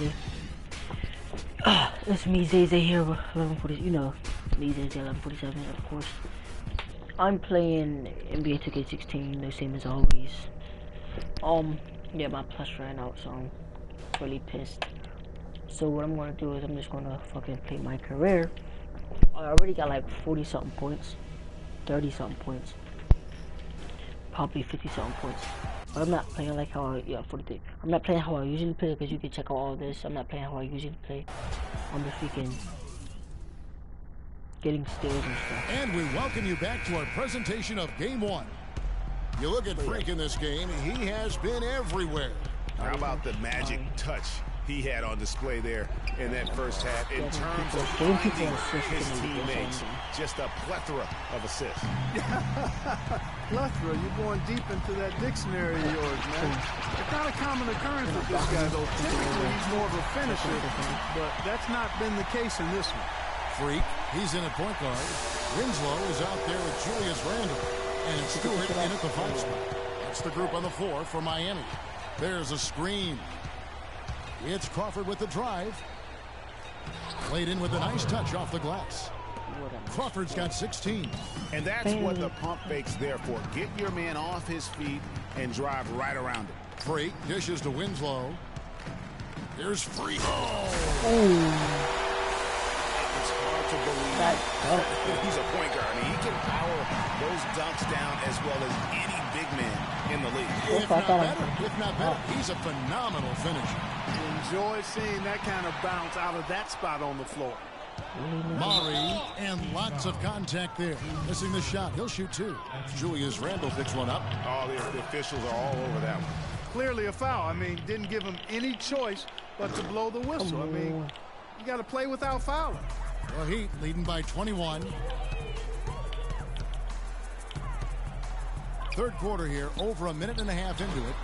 everybody. It's me, Zay here, 1140. You know, me, Zay 1147, of course. I'm playing NBA2k16, the same as always. Yeah, my plus ran out, so I'm really pissed. So what I'm gonna do is I'm just gonna fucking play my career. I already got like 40 something points, 30 something points, probably 50 something points. But I'm not playing like how I, yeah, 43. I'm not playing how I usually play because you can check out all this. I'm not playing how I usually play. I'm just freaking getting steals and stuff. And we welcome you back to our presentation of Game 1. You look at Freak in this game, he has been everywhere. How about the magic touch he had on display there in that first half in terms of finding his teammates? Just a plethora of assists. Plethora, you're going deep into that dictionary of yours, man. It's not a common occurrence with this guy, though. Typically, he's more of a finisher, but that's not been the case in this one. Freak, he's in at point guard. Winslow is out there with Julius Randle. And Stewart in at the 5 spot. That's the group on the floor for Miami. There's a screen. It's Crawford with the drive. Played in with a nice touch off the glass. Crawford's got 16. And that's what the pump fake's there for. Get your man off his feet and drive right around him. Freak dishes to Winslow. Here's Freak. It's hard to believe that he's a point guard. I mean, he can power those dunks down as well as any big man in the league. If not better, he's a phenomenal finisher. Enjoy seeing that kind of bounce out of that spot on the floor. Murray, and lots of contact there. Missing the shot. He'll shoot 2. Julius Randle picks one up. Oh, the officials are all over that one. Clearly a foul. I mean, didn't give him any choice but to blow the whistle. I mean, you got to play without fouling. The Heat leading by 21. Third quarter here, over a minute and a half into it.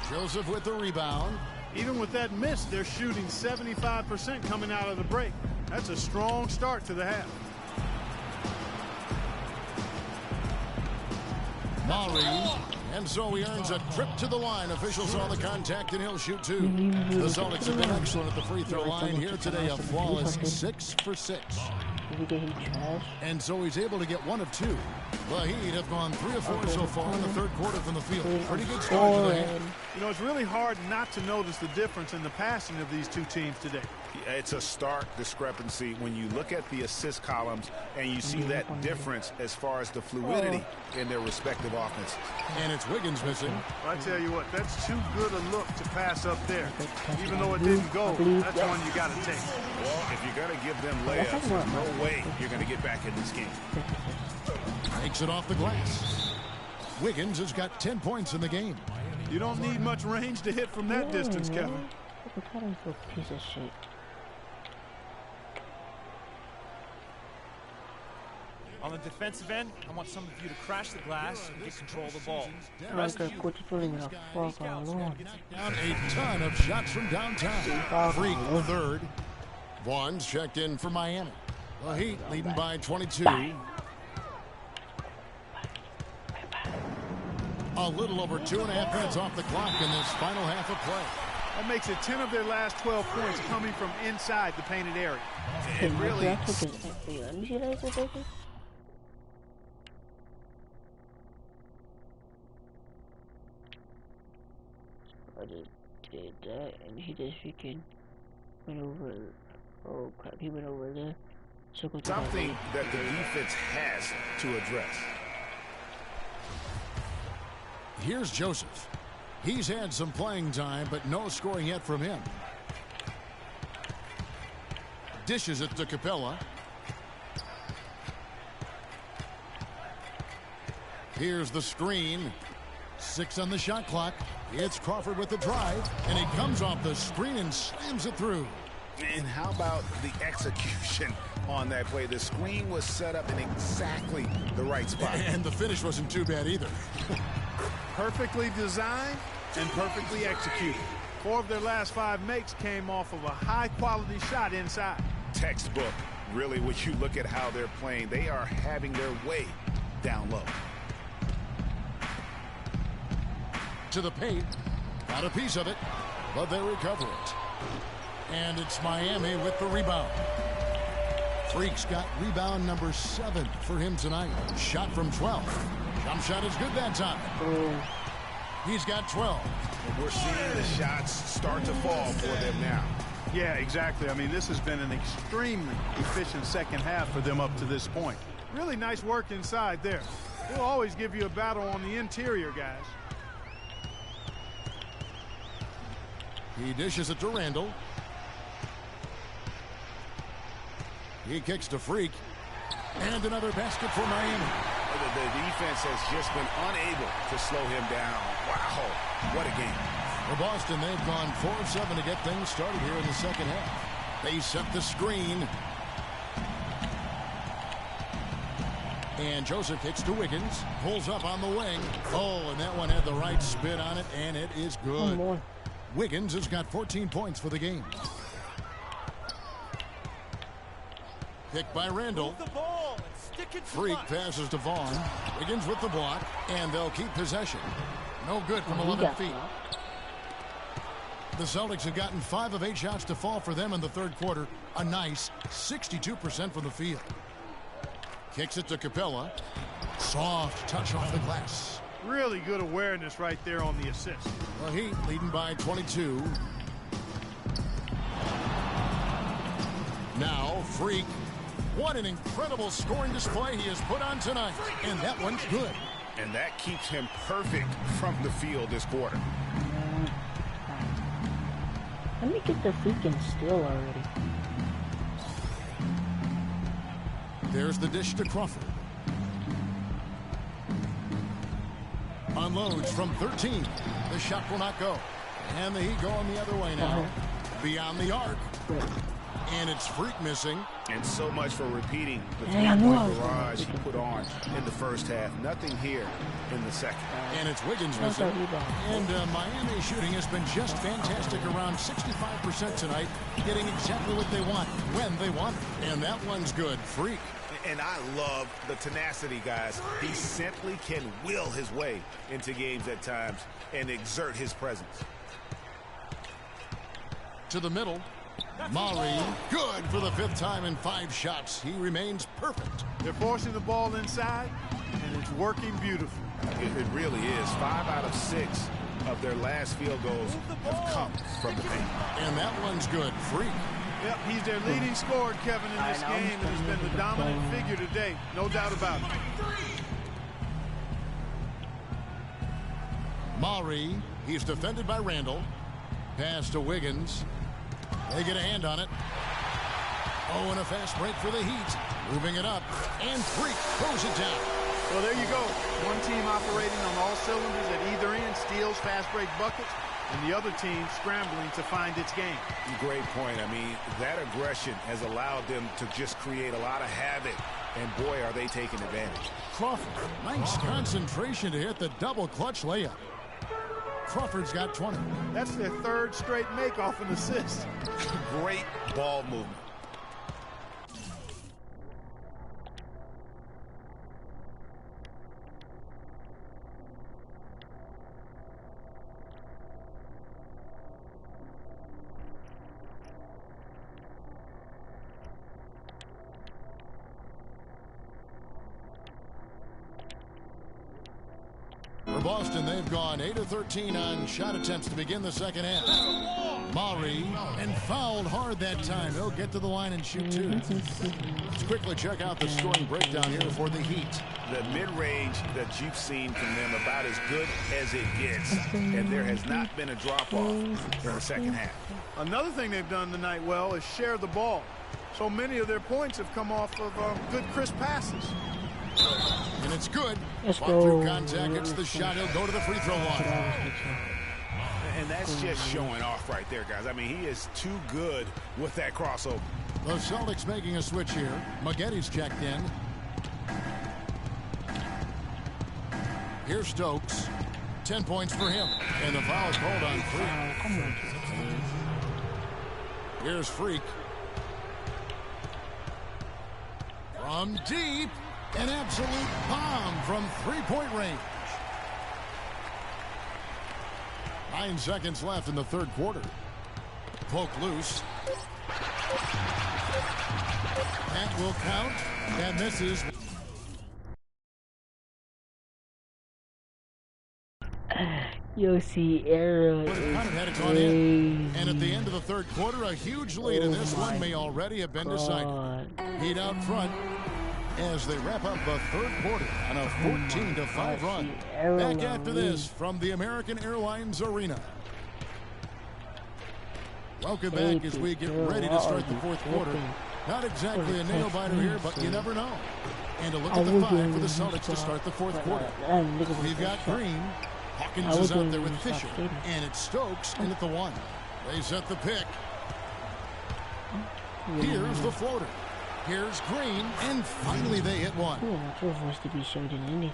Joseph with the rebound. Even with that miss, they're shooting 75% coming out of the break. That's a strong start to the half. Murray, and so he earns a trip to the line. Officials saw the contact, and he'll shoot 2. The Celtics have been excellent at the free throw line here today, a flawless 6 for 6. And so he's able to get 1 of 2. The Heat have gone 3 of 4 so far in the third quarter from the field. Pretty good start to the Heat. You know, it's really hard not to notice the difference in the passing of these two teams today. It's a stark discrepancy when you look at the assist columns and you see that difference as far as the fluidity in their respective offenses. And it's Wiggins missing. I tell you what, that's too good a look to pass up there. Even though it didn't go, that's one you got to take. Well, if you're going to give them layups, there's no way you're going to get back in this game. Takes it off the glass. Wiggins has got 10 points in the game. You don't need much range to hit from that distance, Kevin. Piece of shit. On the defensive end, I want some of you to crash the glass and get control of the ball. The rest of you, Down a ton of shots from downtown. Freak third. Vaughn's checked in for Miami. The Heat leading by 22. A little over 2.5 minutes off the clock in this final half of play. That makes it 10 of their last 12 points coming from inside the painted area. It really... I just did that, and he just freaking went over. Oh crap, he went over there. Something that the defense has to address. Here's Joseph. He's had some playing time, but no scoring yet from him. Dishes it to Capella. Here's the screen. 6 on the shot clock. It's Crawford with the drive, and he comes off the screen and slams it through. And how about the execution on that play? The screen was set up in exactly the right spot. And the finish wasn't too bad either. Perfectly designed and perfectly executed. 4 of their last 5 makes came off of a high-quality shot inside. Textbook, really, when you look at how they're playing. They are having their way down low. To the paint. Got a piece of it, but they recover it. And it's Miami with the rebound. Freak's got rebound number 7 for him tonight. Shot from 12. Jump shot is good that time. He's got 12. And we're seeing the shots start to fall for them now. Yeah, exactly. I mean, this has been an extremely efficient second half for them up to this point. Really nice work inside there. They'll always give you a battle on the interior, guys. He dishes it to Randall. He kicks to Freak. And another basket for Miami. The defense has just been unable to slow him down. Wow, what a game. For Boston, they've gone 4 of 7 to get things started here in the second half. They set the screen. And Joseph kicks to Wiggins. Pulls up on the wing. Oh, and that one had the right spin on it, and it is good. Wiggins has got 14 points for the game. Picked by Randall. Freak passes to Vaughn. Wiggins with the block, and they'll keep possession. No good from 11 feet. The Celtics have gotten 5 of 8 shots to fall for them in the third quarter. A nice 62% from the field. Kicks it to Capella. Soft touch off the glass. Really good awareness right there on the assist. The Heat leading by 22. Now Freak. What an incredible scoring display he has put on tonight. And that one's good. And that keeps him perfect from the field this quarter. Let me get the freaking steal already. There's the dish to Crawford. Unloads from 13. The shot will not go. And the Heat going the other way now. Beyond the arc. And it's Freak missing. And so much for repeating the three-point barrage he put on in the first half. Nothing here in the second. And it's Wiggins missing. And Miami shooting has been just fantastic, around 65% tonight, getting exactly what they want, when they want it. And that one's good. Freak. And I love the tenacity, guys. He simply can will his way into games at times and exert his presence. To the middle. Murray, good for the 5th time in 5 shots. He remains perfect. They're forcing the ball inside, and it's working beautifully. It really is. 5 out of 6 of their last field goals have come from the paint. And that one's good. Freak. Yep, he's their leading scorer, Kevin, in this game, and has been the dominant figure today. No doubt about it. Murray, he's defended by Randall. Pass to Wiggins. They get a hand on it. Oh, and a fast break for the Heat. Moving it up. And Freak throws it down. Well, there you go. One team operating on all cylinders at either end, steals, fast break buckets, and the other team scrambling to find its game. Great point. I mean, that aggression has allowed them to just create a lot of havoc. And boy, are they taking advantage. Crawford, nice concentration to hit the double clutch layup. Crawford's got 20. That's their 3rd straight make off an assist. Great ball movement. For Boston, they've gone 8 of 13 on shot attempts to begin the second half. Murray, and fouled hard that time. He'll get to the line and shoot 2. Let's quickly check out the scoring breakdown here for the Heat. The mid-range that you've seen from them about as good as it gets. And there has not been a drop-off in the second half. Another thing they've done tonight well is share the ball. So many of their points have come off of good, crisp passes. And it's good. Let's Fought go. through contact, gets the shot. He'll go to the free throw line. And that's just showing off right there, guys. I mean, he is too good with that crossover. The Celtics making a switch here. Maggetti's checked in. Here's Stokes. 10 points for him. And the foul's called on Freak. Here's Freak. From deep. An absolute bomb from 3-point range. 9 seconds left in the third quarter. Poke loose. That will count. And misses. Yo, Sierra Would have kind of had it gone in. And at the end of the third quarter, a huge lead in this one may already have been decided. Heat out front as they wrap up the third quarter on a 14-5 run. Back after this from the American Airlines Arena. Welcome back as we get ready to start the fourth quarter. Not exactly a nail-biter here, but you never know. And a look at the five for the Celtics to start the fourth quarter. We've got Green. Hawkins is out there with Fisher. And it's Stokes in at the one. They set the pick. Here's the floater. Here's Green. And finally they hit one.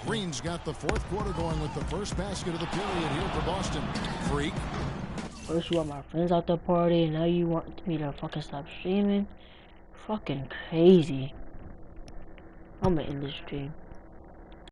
Green's got the fourth quarter going with the first basket of the period here for Boston. Freak. First you want my friends out the party, and now you want me to fucking stop streaming? Fucking crazy. I'm gonna end this stream.